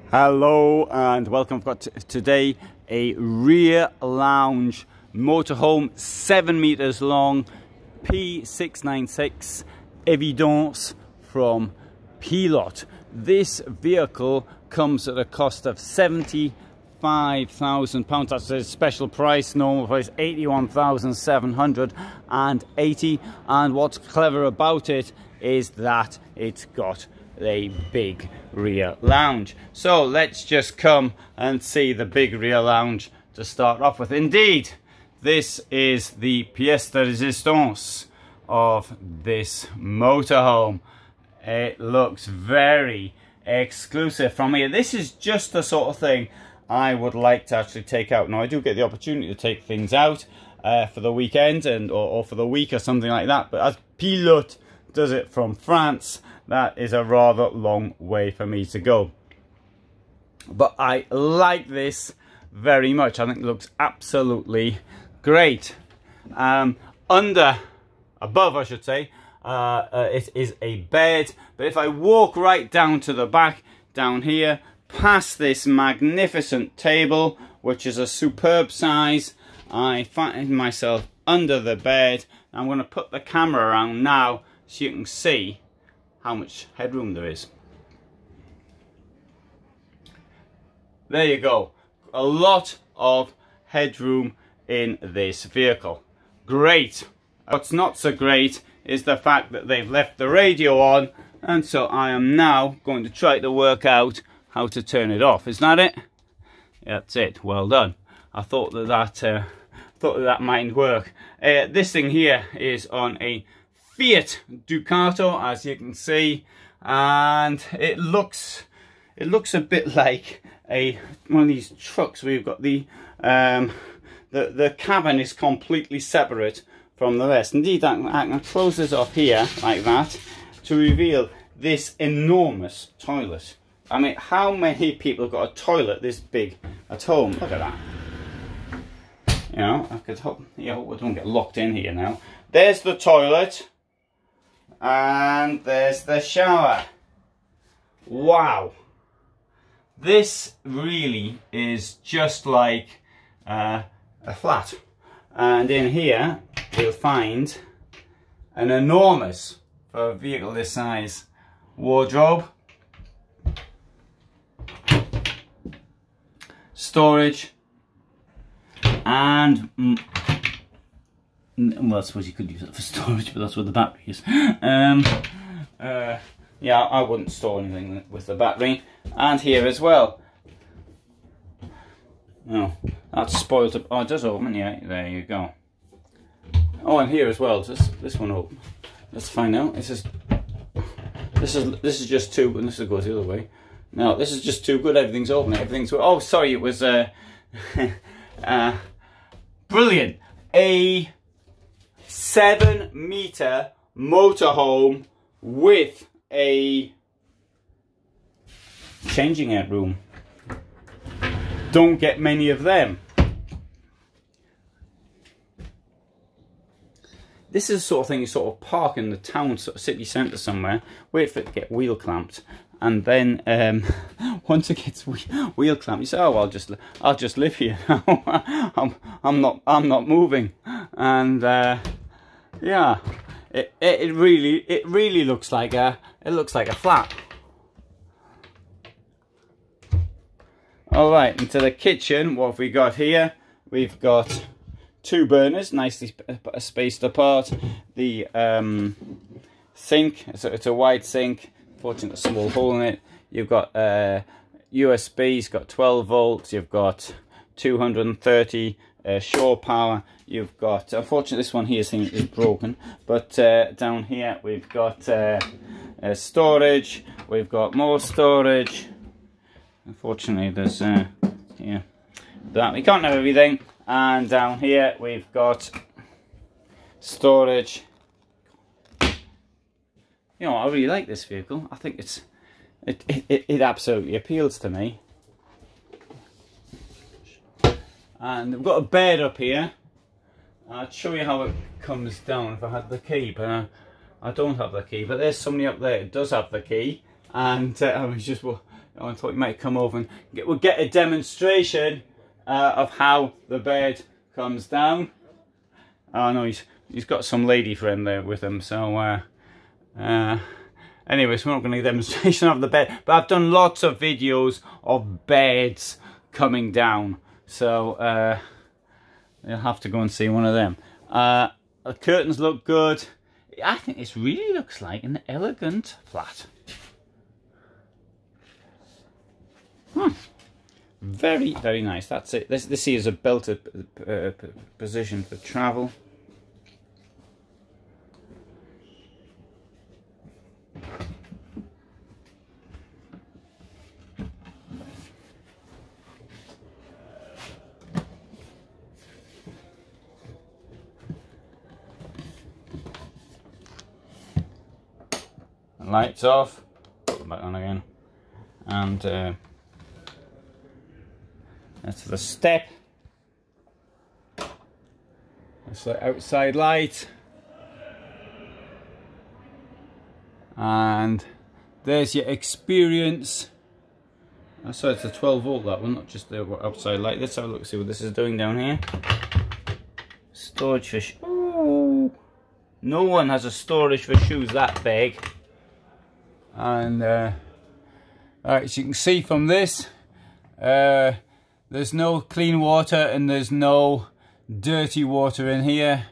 Hello and welcome. I've got today a rear lounge motorhome 7 meters long P696 Evidence from Pilote. This vehicle comes at a cost of £75,000. That's a special price. Normal price £81,780. And what's clever about it is that it's got a big rear lounge. So let's just come and see the big rear lounge to start off with. Indeed, this is the pièce de résistance of this motorhome. It looks very exclusive from here. This is just the sort of thing I would like to actually take out. Now I do get the opportunity to take things out for the weekend or for the week or something like that, but as Pilote does it from France, that is a rather long way for me to go. But I like this very much. I think it looks absolutely great. Above I should say, it is a bed. But if I walk right down to the back, down here, past this magnificent table, which is a superb size, I find myself under the bed. I'm going to put the camera around now so you can see how much headroom there is. There you go. A lot of headroom in this vehicle. Great. What's not so great is the fact that they've left the radio on, and so I am now going to try to work out how to turn it off. Is that it? That's it. Well done. I thought that might work. This thing here is on a Fiat Ducato, as you can see, and it looks a bit like one of these trucks where you've got the cabin is completely separate from the rest. Indeed, I can close this off here like that to reveal this enormous toilet. I mean, how many people have got a toilet this big at home? Look at that. You know, I could hope, I don't get locked in here now. There's the toilet. And there's the shower. Wow, this really is just like a flat. And in here you'll find an enormous, for a vehicle this size, wardrobe, storage, and well, I suppose you could use it for storage, but that's where the battery is. Yeah, I wouldn't store anything with the battery. And here as well. Oh, that's spoiled up. Oh, it does open, yeah, there you go. Oh, and here as well, does this one open? Let's find out. This is just too, and this goes the other way. No, this is just too good. Everything's open. Everything's, oh, sorry, it was brilliant. A 7 meter motorhome with a changing out room. Don't get many of them. This is the sort of thing you sort of park in the town, sort of city centre somewhere, wait for it to get wheel clamped, and then once it gets wheel clamped, you say, "Oh, I'll just live here now. I'm not moving." And yeah, it really looks like a flat. All right, into the kitchen. What have we got here? We've got 2 burners, nicely spaced apart. The sink, it's a wide sink. Fortunately, a small hole in it. You've got USB. It's got 12 volts. You've got 230 shore power. You've got, unfortunately, this one here is broken, but down here we've got storage. We've got more storage. Unfortunately, there's yeah, that we can't have everything. And down here we've got storage. You know, I really like this vehicle. I think it absolutely appeals to me. And we've got a bed up here. I'd show you how it comes down if I had the key, but I don't have the key. But there's somebody up there who does have the key, and I was just I thought you might come over and we'll get a demonstration of how the bed comes down. Oh no, he's got some lady friend there with him, so anyway, so we're not going to get a demonstration of the bed, but I've done lots of videos of beds coming down, so you'll have to go and see one of them. The curtains look good. I think this really looks like an elegant flat. Very, very nice. That's it. This here is a belted position for travel. Lights off, back on again, and that's the step. That's the outside light, and there's your experience. So it's a 12 volt, that one, not just the outside light. Let's have a look, see what this is doing down here. Storage for ooh, no one has a storage for shoes that big. And alright, as you can see from this, there's no clean water and there's no dirty water in here.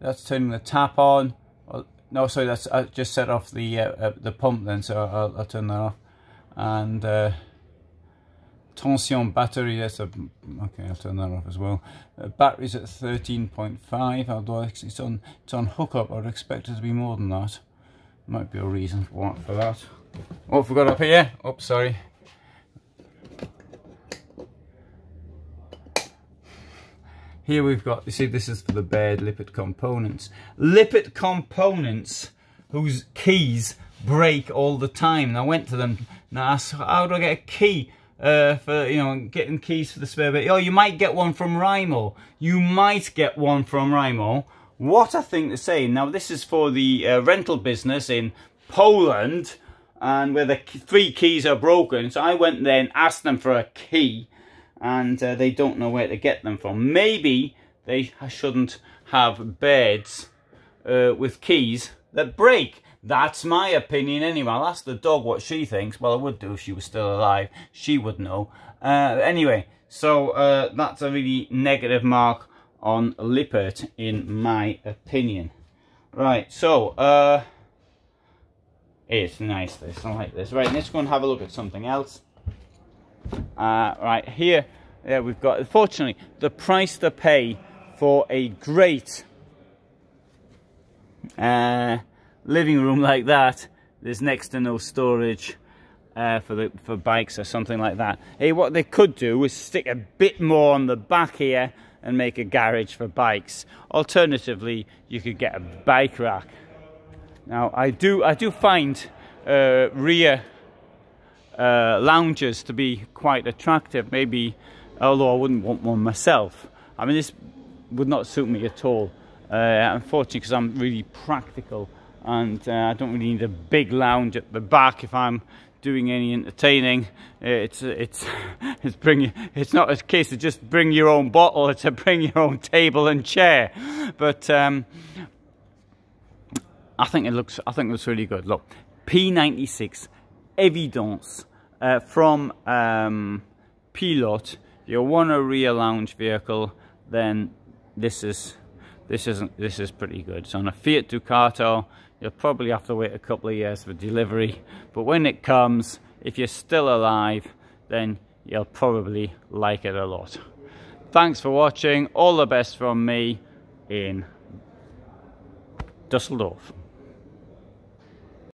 That's turning the tap on. Oh, no, sorry, that's I just set off the pump then, so I'll turn that off. And tension battery, that's a okay. I'll turn that off as well. Battery's at 13.5, although it's on hookup. I'd expect it to be more than that. Might be a reason for that. Oh, forgot up here. Oh, sorry. Here we've got, you see, this is for the bed, Lippert components. Lippert components whose keys break all the time. And I went to them and asked, how do I get a key for, you know, getting keys for the spare bed? Oh, you might get one from Rimor. You might get one from Rimor. What a thing to say. Now, this is for the rental business in Poland, and where the 3 keys are broken. So I went there and asked them for a key, and they don't know where to get them from. Maybe they shouldn't have beds with keys that break. That's my opinion anyway. I'll ask the dog what she thinks. Well, I would do if she was still alive. She would know. Anyway, so that's a really negative mark on Lippert, in my opinion. Right, so it's nice, this, I like this. Right, let's go and have a look at something else. Right, here we've got, unfortunately, the price to pay for a great living room like that. There's next to no storage for bikes or something like that. Hey, what they could do is stick a bit more on the back here and make a garage for bikes. Alternatively, you could get a bike rack. Now, I do find rear lounges to be quite attractive. Maybe, although I wouldn't want one myself. I mean, this would not suit me at all. Unfortunately, because I'm really practical, and I don't really need a big lounge at the back if I'm doing any entertaining. It's not a case of just bring your own bottle, it's a bring your own table and chair. But I think it looks really good. Look, P96 Evidence from Pilote. If you want a rear lounge vehicle, then this is pretty good. It's on a Fiat Ducato. You'll probably have to wait a couple of years for delivery, but when it comes, if you're still alive, then you'll probably like it a lot. Thanks for watching. All the best from me in Dusseldorf.